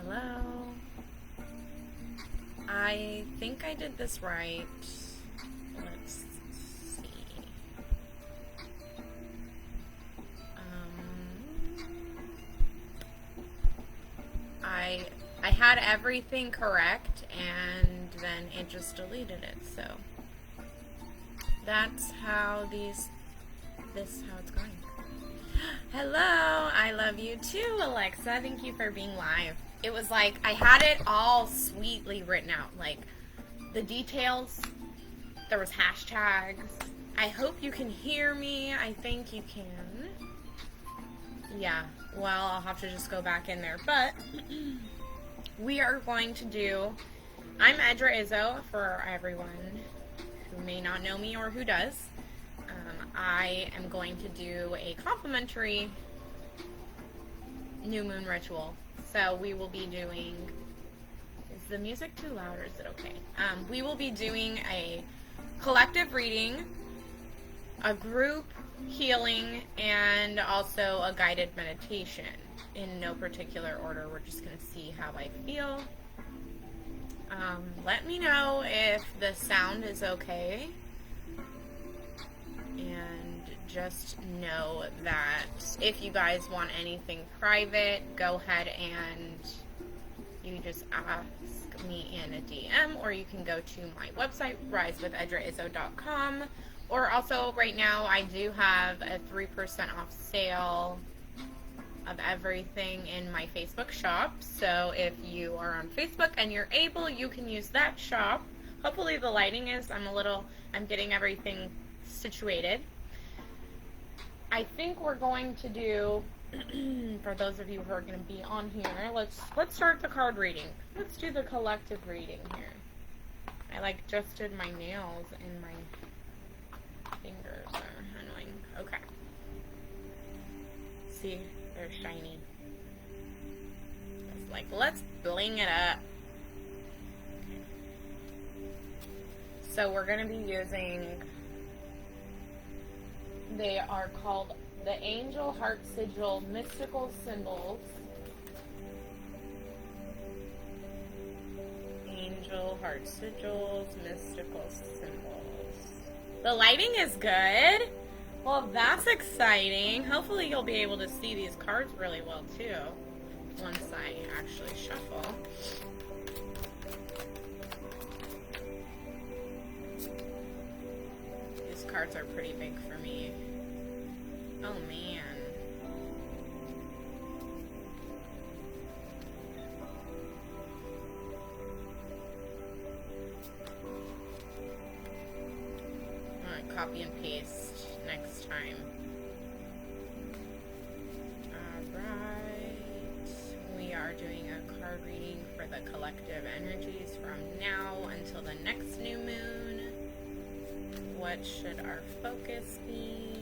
Hello. I think I did this right. Let's see. I had everything correct, and then it just deleted it. So that's how this how it's going. Hello, I love you too, Alexa. Thank you for being live. It was like I had it all sweetly written out, like the details. There was hashtags. I hope you can hear me. I think you can. Yeah, well, I'll have to just go back in there. But we are going to do, I'm Edra Izzo for everyone who may not know me or who does. I am going to do a complimentary new moon ritual. So we will be doing, is the music too loud or is it okay? We will be doing a collective reading, a group healing, and also a guided meditation in no particular order. We're just going to see how I feel. Let me know if the sound is okay. And just know that if you guys want anything private, go ahead and you just ask me in a DM, or you can go to my website, risewithedra.com. Or also, right now, I do have a 3% off sale of everything in my Facebook shop. So if you are on Facebook and you're able, you can use that shop. Hopefully the lighting is, I'm getting everything situated. I think we're going to do, for those of you who are going to be on here, let's start the card reading. Let's do the collective reading here. I just did my nails and my fingers are annoying. Okay. See, they're shiny. It's let's bling it up. Okay. So we're going to be using, they are called the Angel Heart Sigil Mystical Symbols. Angel Heart Sigils Mystical Symbols. The lighting is good. Well, that's exciting. Hopefully you'll be able to see these cards really well too once I actually shuffle. These cards are pretty big for me. Oh man. Alright, copy and paste next time. Alright. We are doing a card reading for the collective energies from now until the next new moon. What should our focus be?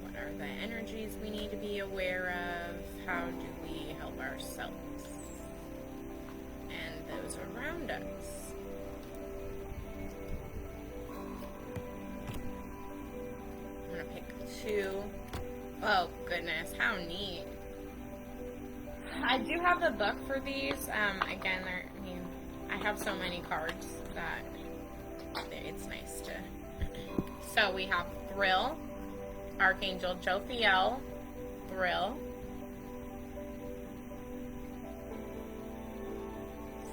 What are the energies we need to be aware of? How do we help ourselves and those around us? I'm going to pick two. Oh, goodness. How neat. I do have the book for these. Again, I have so many cards that it's nice to. So we have Thrill, Archangel Jophiel, Thrill.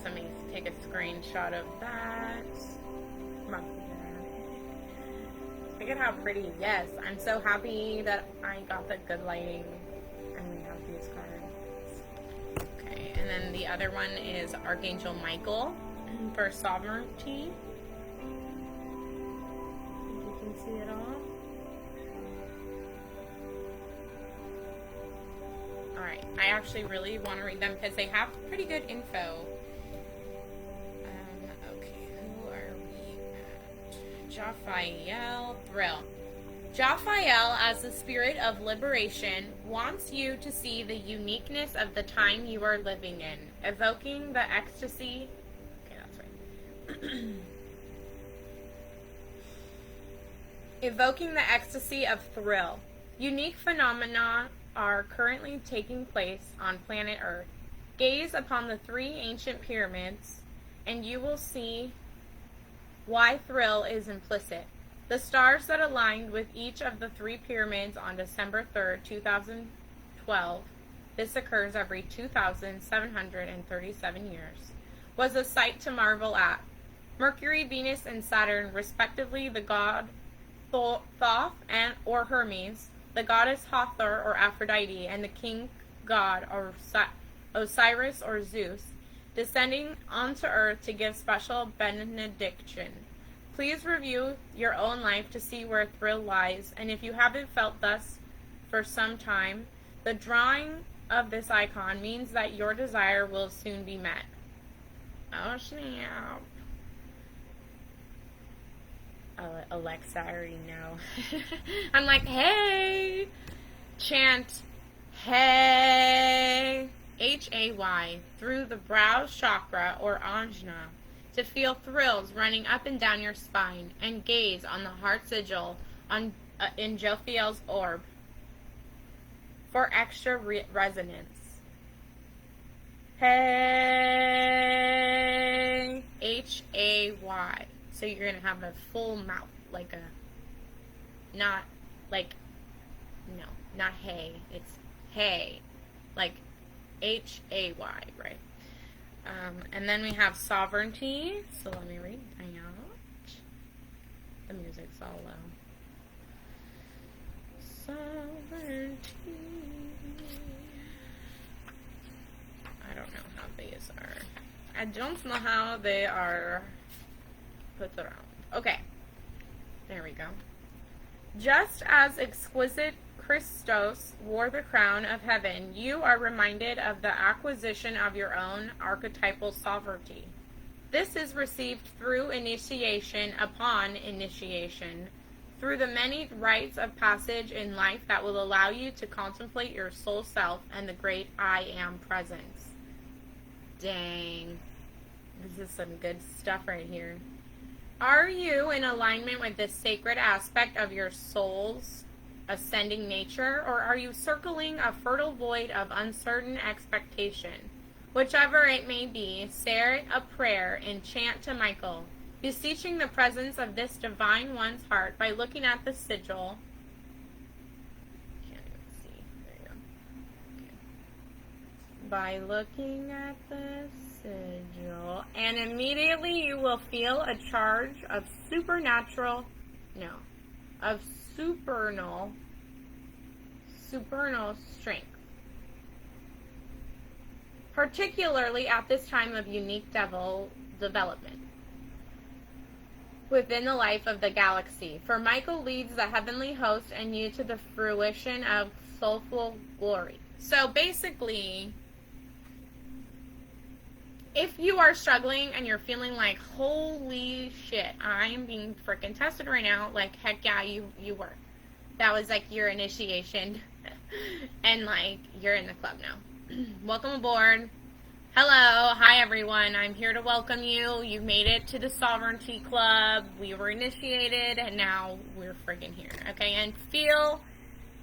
Somebody take a screenshot of that. Come on. Look at how pretty. Yes, I'm so happy that I got the good lighting and we have these cards. Okay, and then the other one is Archangel Michael for Sovereignty. You can see it all. Alright, I actually really want to read them because they have pretty good info. Okay, who are we at? Jophiel, Thrill. Jophiel, as the spirit of liberation, wants you to see the uniqueness of the time you are living in, evoking the ecstasy. Okay, that's right. Evoking the ecstasy of thrill. Unique phenomena are currently taking place on planet Earth, Gaze upon the 3 ancient pyramids, and you will see why thrill is implicit. The stars that aligned with each of the 3 pyramids on December 3rd, 2012, this occurs every 2,737 years, was a sight to marvel at. Mercury, Venus, and Saturn, respectively, the god Thoth or Hermes, the goddess Hathor or Aphrodite, and the king god or Osiris or Zeus, descending onto earth to give special benediction. Please review your own life to see where thrill lies, and if you haven't felt thus for some time, the drawing of this icon means that your desire will soon be met. Oh, snap. Alexa, I already know. I'm like, hey! Chant, hey! Hay, through the brow chakra or ajna, to feel thrills running up and down your spine, and gaze on the heart sigil in Jophiel's orb for extra resonance. Hey, Hay. So you're going to have a full mouth, like a, not like, no, not hey, it's hey, like Hay, right? And then we have sovereignty. So let me read out. The music's all low. Sovereignty. I don't know how these are. I don't know how they are put around. Okay. There we go. Just as exquisite Christos wore the crown of heaven, you are reminded of the acquisition of your own archetypal sovereignty. This is received through initiation upon initiation, through the many rites of passage in life that will allow you to contemplate your soul self and the great I Am presence. Dang. This is some good stuff right here. Are you in alignment with this sacred aspect of your soul's ascending nature, or are you circling a fertile void of uncertain expectation? Whichever it may be, say a prayer and chant to Michael, beseeching the presence of this divine one's heart by looking at the sigil. Can't even see. There you go. Okay. By looking at the sigil, and immediately you will feel a charge of supernal strength. Particularly at this time of unique development within the life of the galaxy. For Michael leads the heavenly host and you to the fruition of soulful glory. So basically, if you are struggling and you're feeling like, holy shit, I am being freaking tested right now, like, heck yeah, you were. That was like your initiation. And like, you're in the club now. Welcome aboard. Hello. Hi, everyone. I'm here to welcome you. You made it to the Sovereignty Club. We were initiated, and now we're freaking here. Okay? And feel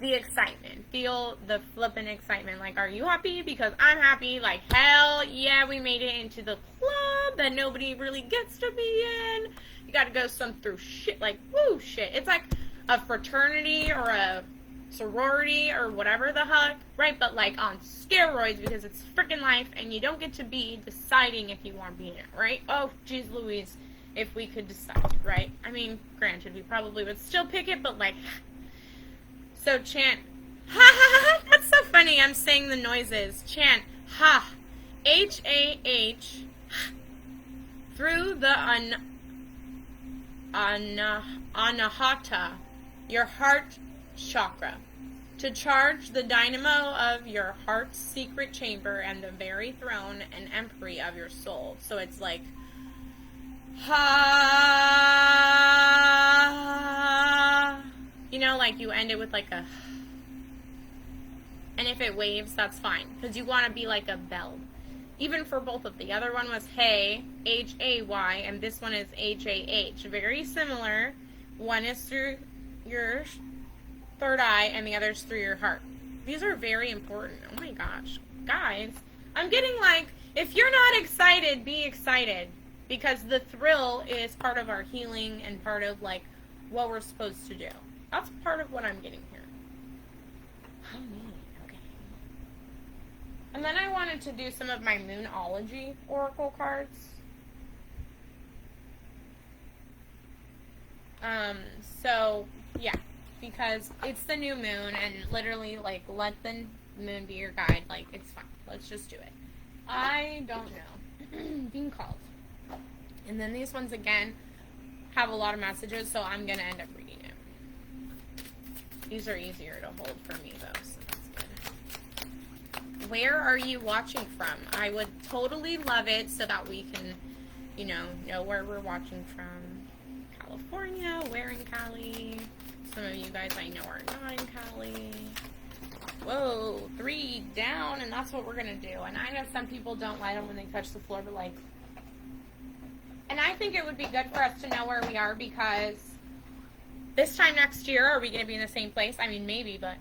the excitement. Feel the flippin' excitement. Like, are you happy? Because I'm happy. Like, hell yeah, we made it into the club that nobody really gets to be in. You gotta go through shit. Like, woo, shit. It's like a fraternity or a sorority or whatever the heck, right? But like on steroids, because it's freaking life and you don't get to be deciding if you want to be in it, right? Oh, geez Louise, if we could decide, right? I mean, granted, we probably would still pick it, but like, so chant, ha ha ha, that's so funny, I'm saying the noises. Chant, ha, H-A-H, through the anahata, your heart chakra, to charge the dynamo of your heart's secret chamber and the very throne and empery of your soul. So it's like, ha, you know, like you end it with like a, and if it waves, that's fine, because you want to be like a bell. Even for both of the other one was hey, H-A-Y, and this one is H-A-H. Very similar. One is through your third eye, and the other's through your heart. These are very important. Oh my gosh. Guys, I'm getting like, if you're not excited, be excited. Because the thrill is part of our healing and part of like what we're supposed to do. That's part of what I'm getting here. Oh, neat. Okay. And then I wanted to do some of my Moonology oracle cards. So, yeah. Because it's the new moon and literally, like, let the moon be your guide. Like, it's fine. Let's just do it. I don't know. Being called. And then these ones, again, have a lot of messages, so I'm going to end up reading it. These are easier to hold for me, though, so that's good. Where are you watching from? I would totally love it so that we can, you know where we're watching from. California, where in Cali? Some of you guys I know are not in Cali. Whoa, 3 down, and that's what we're going to do. And I know some people don't like them when they touch the floor, but like... And I think it would be good for us to know where we are, because this time next year, are we going to be in the same place? I mean, maybe, but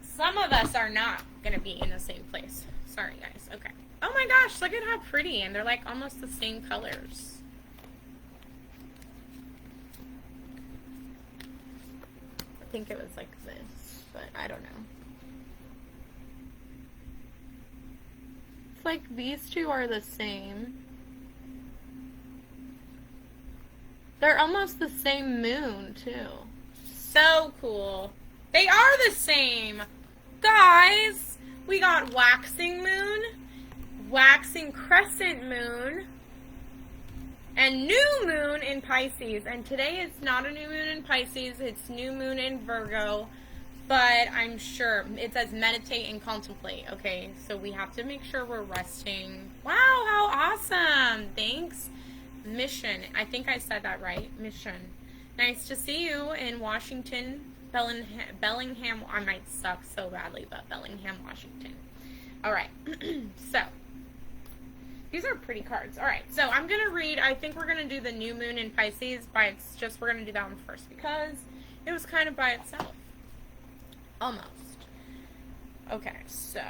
some of us are not going to be in the same place. Sorry, guys. Okay. Oh my gosh, look at how pretty, and they're like almost the same colors. I think it was like this, but I don't know. It's like these two are the same. They're almost the same moon, too. So cool. They are the same. Guys, we got waxing moon, waxing crescent moon, and new moon in Pisces. And today it's not a new moon in Pisces, it's new moon in Virgo. But I'm sure it says meditate and contemplate. Okay, so we have to make sure we're resting. Wow, how awesome. Thanks. Mission. I think I said that right. Mission. Nice to see you in Washington, Bellingham. I might suck so badly, but Bellingham, Washington. All right. So, these are pretty cards. All right. So, I'm going to read. I think we're going to do the new moon in Pisces, but it's just we're going to do that one first because it was kind of by itself. Almost. Okay, so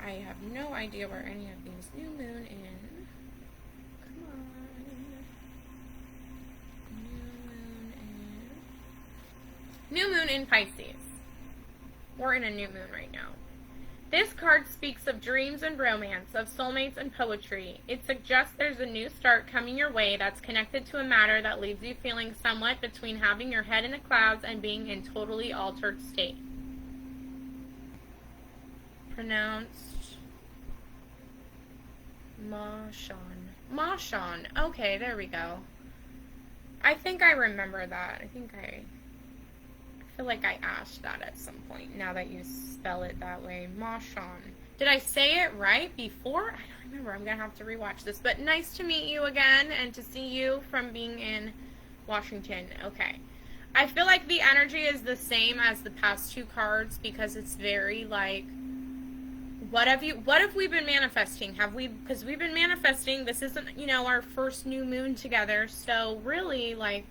I have no idea where any of these new moon in. Come on. New moon in Pisces. We're in a new moon right now. This card speaks of dreams and romance, of soulmates and poetry. It suggests there's a new start coming your way that's connected to a matter that leaves you feeling somewhat between having your head in the clouds and being in totally altered state. Pronounced Mashon. Mashon. Okay, there we go. I think I remember that. I feel like I asked that at some point, now that you spell it that way. Mashon. Did I say it right before? I don't remember. I'm going to have to rewatch this. But nice to meet you again and to see you from being in Washington. Okay. I feel like the energy is the same as the past two cards because it's very like, what have we been manifesting? Because we've been manifesting. This isn't, our first new moon together. So really, like,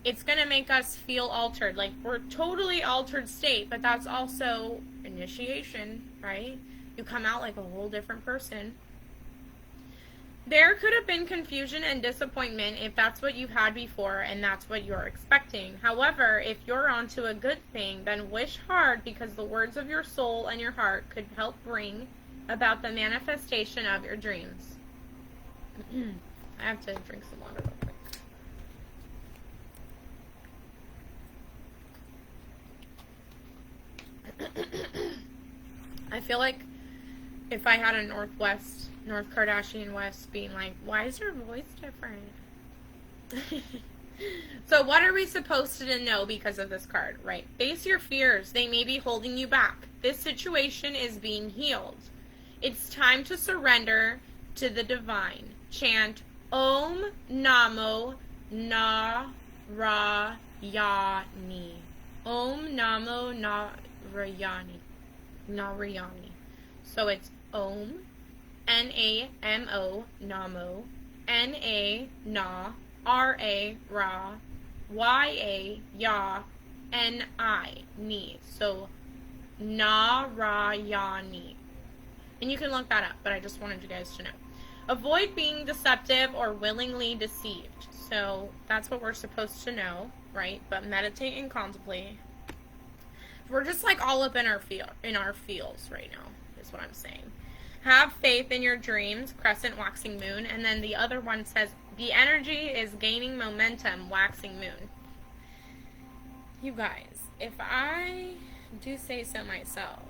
it's going to make us feel altered. Like, we're totally altered state, but that's also initiation, right? You come out like a whole different person. There could have been confusion and disappointment if that's what you've had before and that's what you're expecting. However, if you're onto a good thing, then wish hard because the words of your soul and your heart could help bring about the manifestation of your dreams. I have to drink some water real quick. I feel like if I had a North Kardashian West being like, why is her voice different? So what are we supposed to know because of this card, right? Face your fears. They may be holding you back. This situation is being healed. It's time to surrender to the divine. Chant Om Namo Narayani. Om Namo Narayani. So it's Om, N-A-M-O, Namo, N-A, Na, R-A, Ra, Y-A, Ya, Ni. So, Narayani. And you can look that up, but I just wanted you guys to know. Avoid being deceptive or willingly deceived. So, that's what we're supposed to know, right? But meditate and contemplate. We're just like all up in our feels right now, is what I'm saying. Have faith in your dreams, crescent, waxing moon. And then the other one says, the energy is gaining momentum, waxing moon. You guys, if I do say so myself,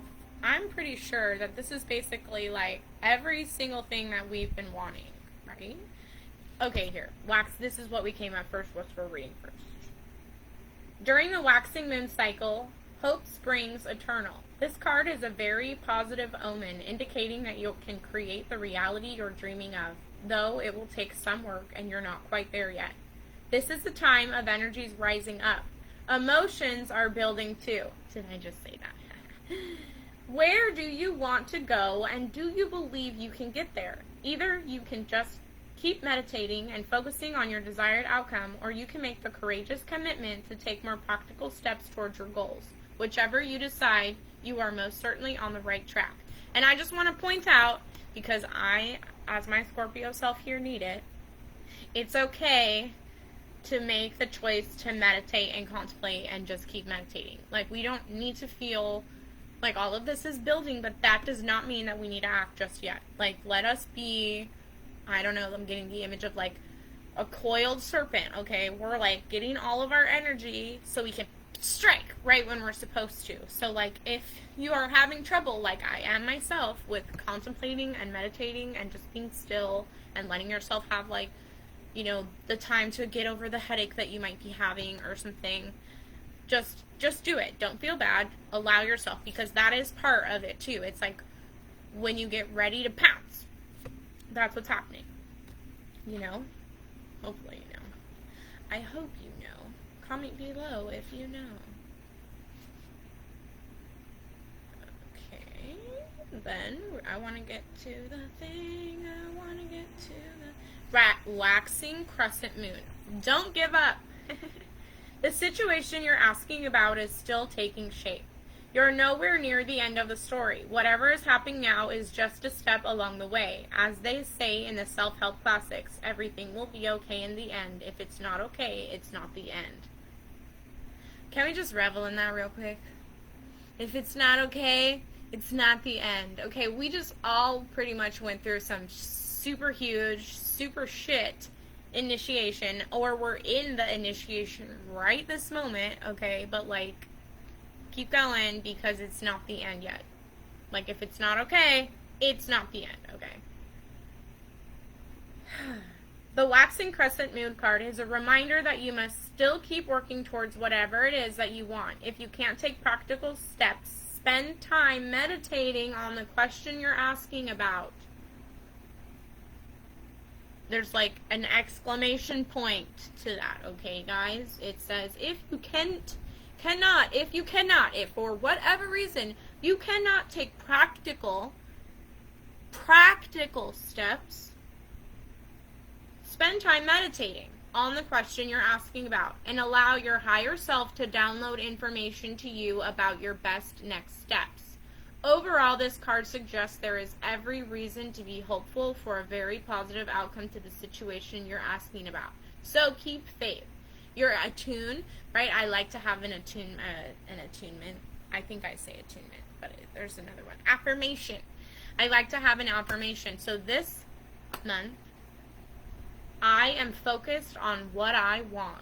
I'm pretty sure that this is basically like every single thing that we've been wanting, right? Okay, here. Wax, this is what we came up first. What's we're reading first? During the waxing moon cycle, hope springs eternal. This card is a very positive omen, indicating that you can create the reality you're dreaming of, though it will take some work and you're not quite there yet. This is the time of energies rising up. Emotions are building too. Did I just say that? Where do you want to go, and do you believe you can get there? Either you can just keep meditating and focusing on your desired outcome, or you can make the courageous commitment to take more practical steps towards your goals. Whichever you decide, you are most certainly on the right track. And I just want to point out, because I, as my Scorpio self here, need it, it's okay to make the choice to meditate and contemplate and just keep meditating. Like, we don't need to feel like all of this is building, but that does not mean that we need to act just yet. Like, let us be, I don't know, I'm getting the image of like a coiled serpent, okay? We're like getting all of our energy so we can strike right when we're supposed to. So like if you are having trouble, like I am myself, with contemplating and meditating and just being still and letting yourself have like, you know, the time to get over the headache that you might be having or something, just do it. Don't feel bad. Allow yourself, because that is part of it too. It's like when you get ready to pounce, that's what's happening. You know? Hopefully you know. I hope you know. Comment below if you know. Okay. Then I want to get to the thing. I want to get to the waxing crescent moon. Don't give up. The situation you're asking about is still taking shape. You're nowhere near the end of the story. Whatever is happening now is just a step along the way. As they say in the self-help classics, everything will be okay in the end. If it's not okay, it's not the end. Can we just revel in that real quick? If it's not okay, it's not the end. Okay, we just all pretty much went through some super huge, super shit initiation, or we're in the initiation right this moment, okay? But like, keep going, because it's not the end yet. Like, if it's not okay, it's not the end, okay? The waxing crescent moon card is a reminder that you must still keep working towards whatever it is that you want. If you can't take practical steps, spend time meditating on the question you're asking about. There's like an exclamation point to that, okay, guys? It says, if for whatever reason you cannot take practical steps, spend time meditating on the question you're asking about and allow your higher self to download information to you about your best next steps. Overall, this card suggests there is every reason to be hopeful for a very positive outcome to the situation you're asking about. So keep faith. You're attuned, right? I like to have an attunement. I think I say attunement, but there's another one. Affirmation. I like to have an affirmation. So this month, I am focused on what I want.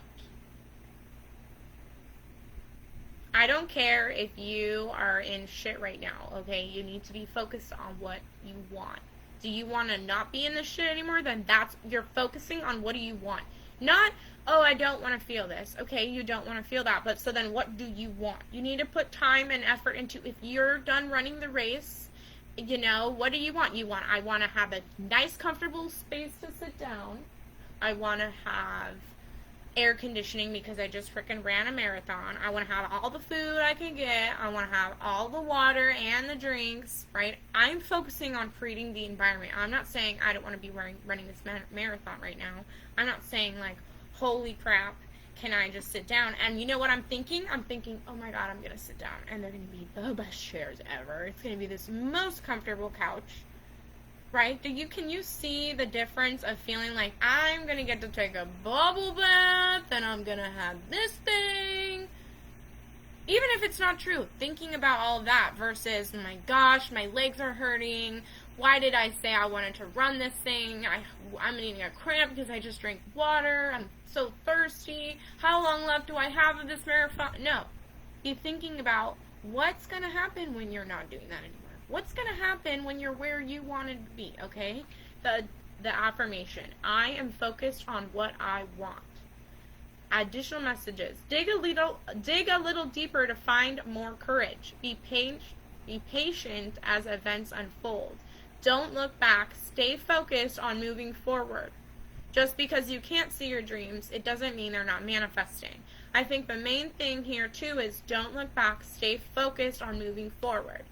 I don't care if you are in shit right now, okay? You need to be focused on what you want. Do you want to not be in this shit anymore? Then you're focusing on what do you want. Not, oh, I don't want to feel this. Okay, you don't want to feel that, but so then what do you want? You need to put time and effort into, if you're done running the race, you know, what do you want? I want to have a nice, comfortable space to sit down. I want to have air conditioning because I just freaking ran a marathon. I want to have all the food I can get. I want to have all the water and the drinks, right? I'm focusing on creating the environment. I'm not saying I don't want to be running this marathon right now. I'm not saying like, holy crap, can I just sit down? And you know what I'm thinking? I'm thinking, oh my God, I'm going to sit down. And they're going to be the best chairs ever. It's going to be this most comfortable couch. Right? Can you see the difference of feeling like I'm going to get to take a bubble bath and I'm going to have this thing? Even if it's not true, thinking about all of that versus, oh my gosh, my legs are hurting. Why did I say I wanted to run this thing? I'm needing a cramp because I just drank water. I'm so thirsty. How long left do I have of this marathon? No. Be thinking about what's going to happen when you're not doing that anymore. What's going to happen when you're where you wanted to be, okay? The affirmation. I am focused on what I want. Additional messages. Dig a little deeper to find more courage. Be patient as events unfold. Don't look back. Stay focused on moving forward. Just because you can't see your dreams, it doesn't mean they're not manifesting. I think the main thing here, too, is don't look back. Stay focused on moving forward.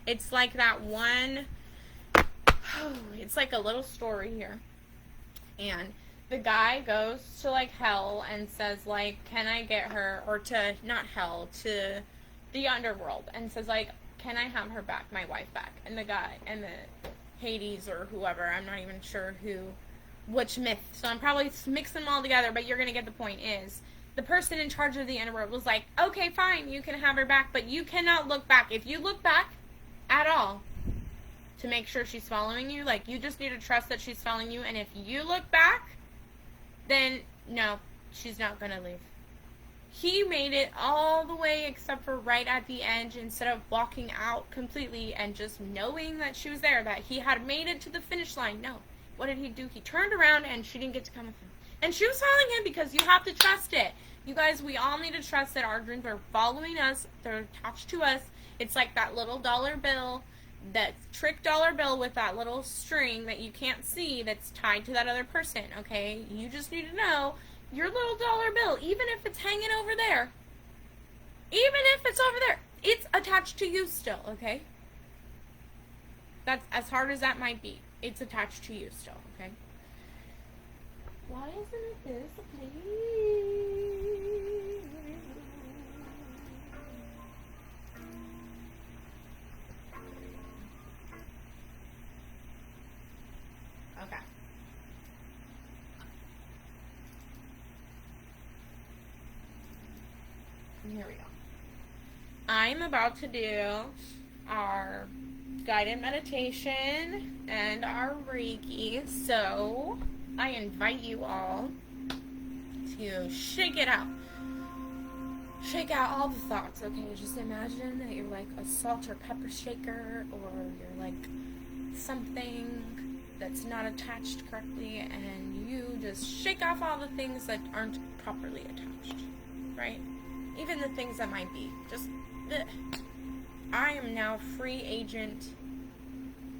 It's like that one, it's like a little story here. And the guy goes to, like, hell and says, like, can I get her, or to, not hell, to the underworld, and says, like, can I have her back, my wife back? And the guy, and the Hades or whoever, I'm not even sure which myth, so I'm probably mixing them all together, but you're going to get the point, is the person in charge of the underworld was like, okay, fine, you can have her back, but you cannot look back. If you look back at all to make sure she's following you, like, you just need to trust that she's following you, and if you look back, then no, she's not going to leave. He made it all the way except for right at the end, instead of walking out completely and just knowing that she was there, that he had made it to the finish line. No. What did he do? He turned around and she didn't get to come with him. And she was following him because you have to trust it. You guys, we all need to trust that our dreams are following us. They're attached to us. It's like that little dollar bill, that trick dollar bill with that little string that you can't see that's tied to that other person, okay? You just need to know your little dollar bill, even if it's hanging over there, it's attached to you still, okay? That's as hard as that might be. It's attached to you still, okay? Why isn't it this, please? Okay. Here we go. I'm about to do our guided meditation and our Reiki, so I invite you all to shake it out. Shake out all the thoughts, okay? Just imagine that you're like a salt or pepper shaker, or you're like something that's not attached correctly, and you just shake off all the things that aren't properly attached, right? Even the things that might be. Just, I am now free agent.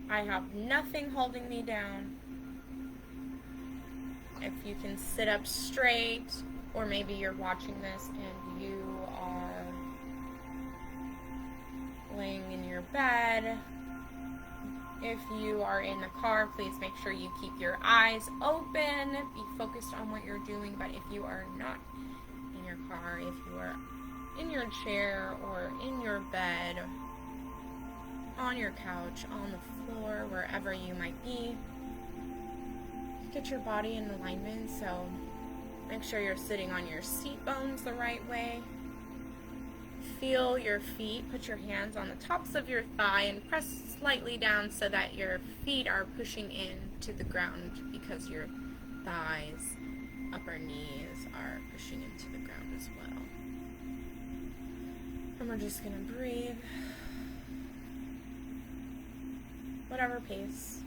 I have nothing holding me down. If you can sit up straight, or maybe you're watching this and you are laying in your bed. If you are in the car, please make sure you keep your eyes open. Be focused on what you're doing. But if you are not in your car, if you are in your chair or in your bed, on your couch, on the floor, wherever you might be, get your body in alignment. So make sure you're sitting on your seat bones the right way. Feel your feet. Put your hands on the tops of your thigh and press slightly down so that your feet are pushing in to the ground, because your thighs, upper knees are pushing into the ground as well. And we're just going to breathe. Whatever pace.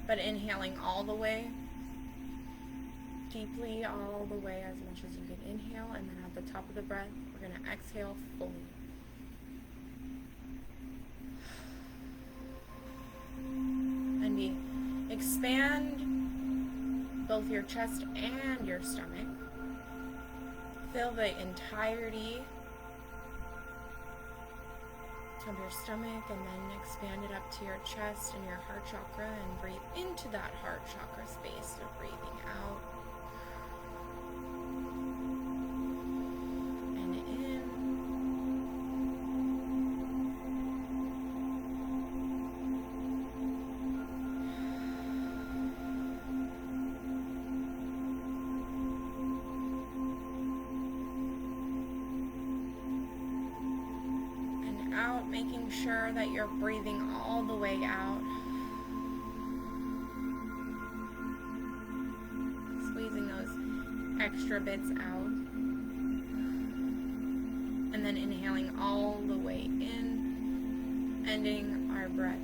But inhaling all the way. Deeply, all the way, as much as you can inhale. And then at the top of the breath, we're going to exhale fully. And expand both your chest and your stomach. Fill the entirety of your stomach, and then expand it up to your chest and your heart chakra, and breathe into that heart chakra space. So breathing out. sure that you're breathing all the way out. Squeezing those extra bits out. And then inhaling all the way in, ending our breath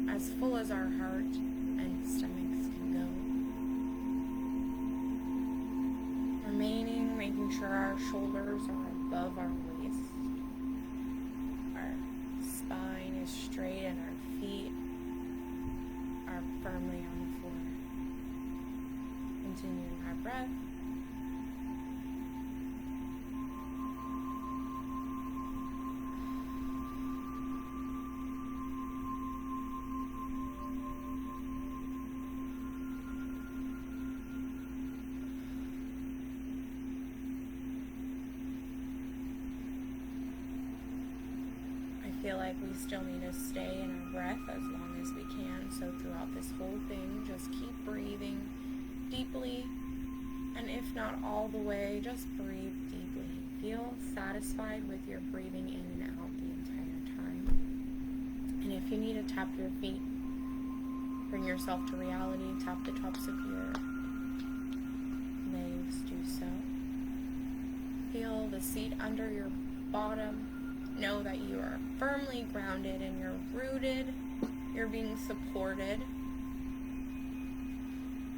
as full as our heart and stomachs can go. Remaining, making sure our shoulders are above our waist. Our spine is straight and our feet are firmly on the floor. Continuing our breath. I feel like we still need to stay in our breath as long as we can. So throughout this whole thing, just keep breathing deeply. And if not all the way, just breathe deeply. Feel satisfied with your breathing in and out the entire time. And if you need to tap your feet, bring yourself to reality, tap the tops of your legs, do so. Feel the seat under your bottom. Know that you are firmly grounded and you're rooted, you're being supported.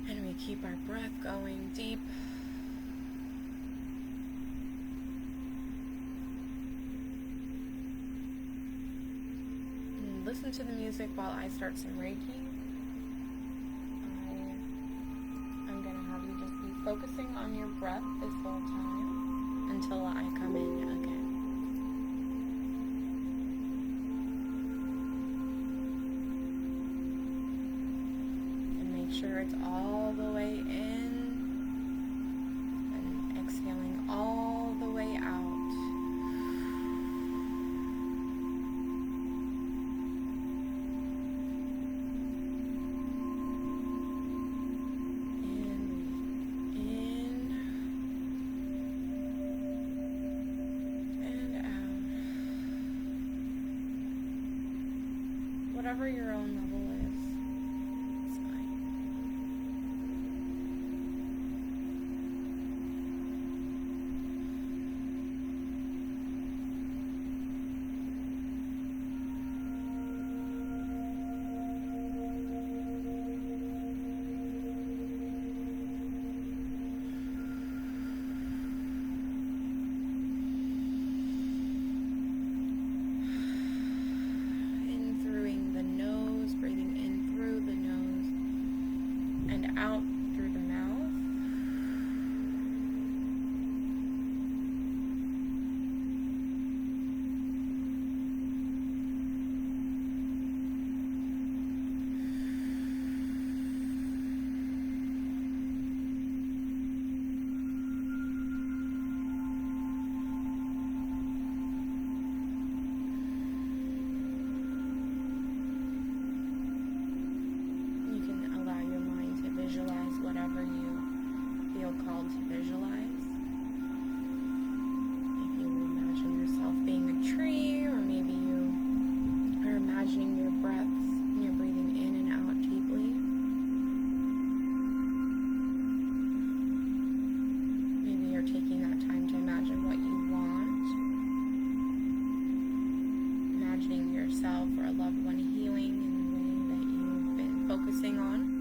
And we keep our breath going deep. And listen to the music while I start some Reiki. I'm going to have you just be focusing on your breath this whole time until I come in again. Sure it's all the way in and exhaling all the way out. And in and out. Whatever your own level is. Out through the mouth. Visualize whatever you feel called to visualize. If you imagine yourself being a tree, or maybe you are imagining your breaths and you're breathing in and out deeply. Maybe you're taking that time to imagine what you want. Imagining yourself or a loved one healing in the way that you've been focusing on.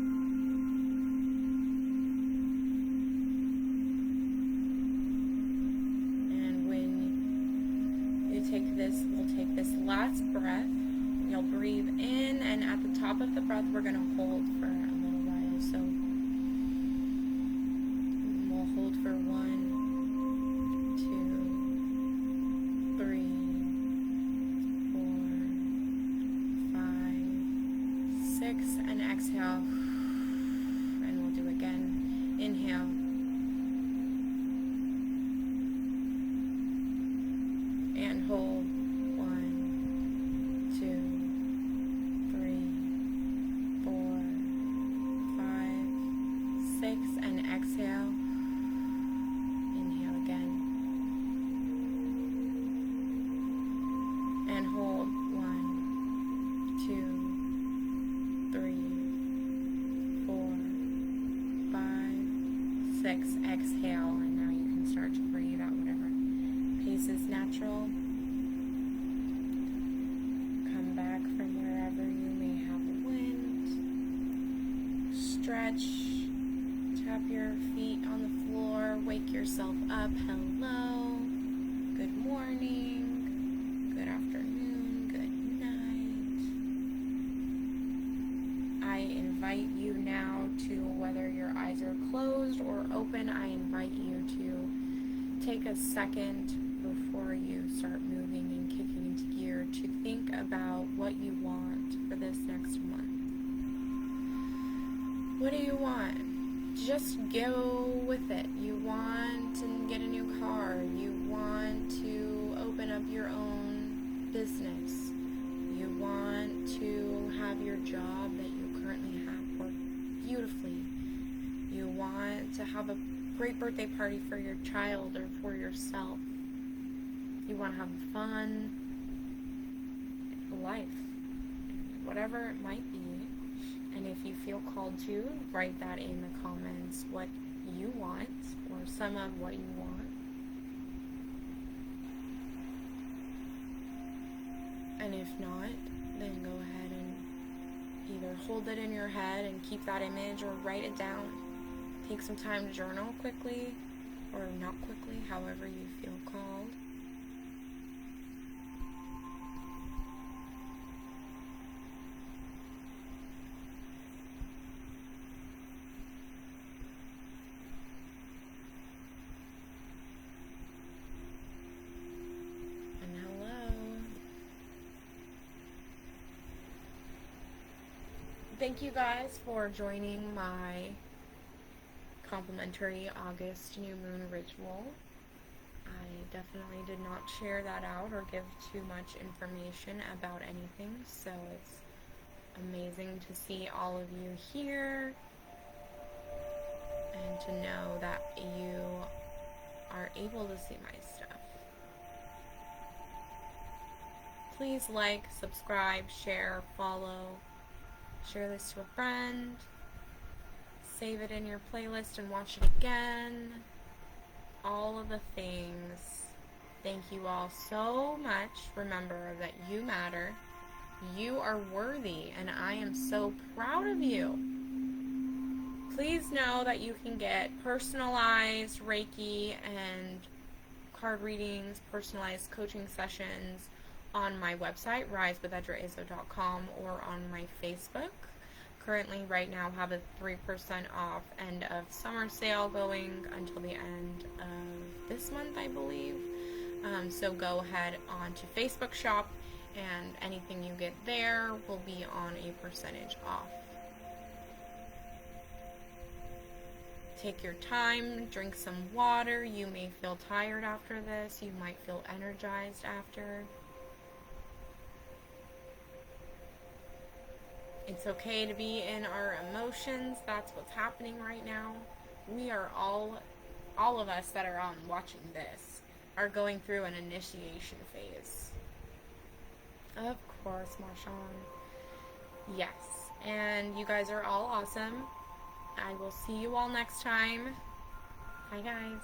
We'll take this last breath. You'll breathe in, and at the top of the breath, we're going to hold for a little while. So we'll hold for 1, 2, 3, 4, 5, 6, and exhale. And we'll do again. Inhale. And hold. 1, 2, 3, 4, 5, 6, and exhale. Inhale again. And hold. 1, 6, exhale, and now you can start to breathe out whatever pace is natural. Come back from wherever you may have wind. Stretch. Tap your feet on the floor. Wake yourself up. Hello. Good morning. Good afternoon. Good night. I invite you now to, whether your eyes are closed or open, I invite you to take a second before you start moving and kicking into gear to think about what you want for this next month. What do you want? Just go with it. You want to get a new car. You want to open up your own business. You want to have your job that you currently have work beautifully. You want to have a great birthday party for your child or for yourself. You want to have a fun life, whatever it might be. And if you feel called to, write that in the comments what you want, or some of what you want. And if not, then go ahead and either hold it in your head and keep that image, or write it down. Take some time to journal quickly, or not quickly, however you feel called. Thank you guys for joining my complimentary August new moon ritual. I definitely did not share that out or give too much information about anything, so it's amazing to see all of you here and to know that you are able to see my stuff. Please like, subscribe, share, follow. Share this to a friend, save it in your playlist and watch it again, all of the things. Thank you all so much. Remember that you matter, you are worthy, and I am so proud of you. Please know that you can get personalized Reiki and card readings, personalized coaching sessions on my website, risewithedra.com, or on my Facebook. Currently, right now, have a 3% off end of summer sale going until the end of this month, I believe. So go ahead on to Facebook shop, and anything you get there will be on a percentage off. Take your time, drink some water. You may feel tired after this. You might feel energized after. It's okay to be in our emotions. That's what's happening right now. We are all of us that are on watching this are going through an initiation phase. Of course, Marshawn. Yes. And you guys are all awesome. I will see you all next time. Bye, guys.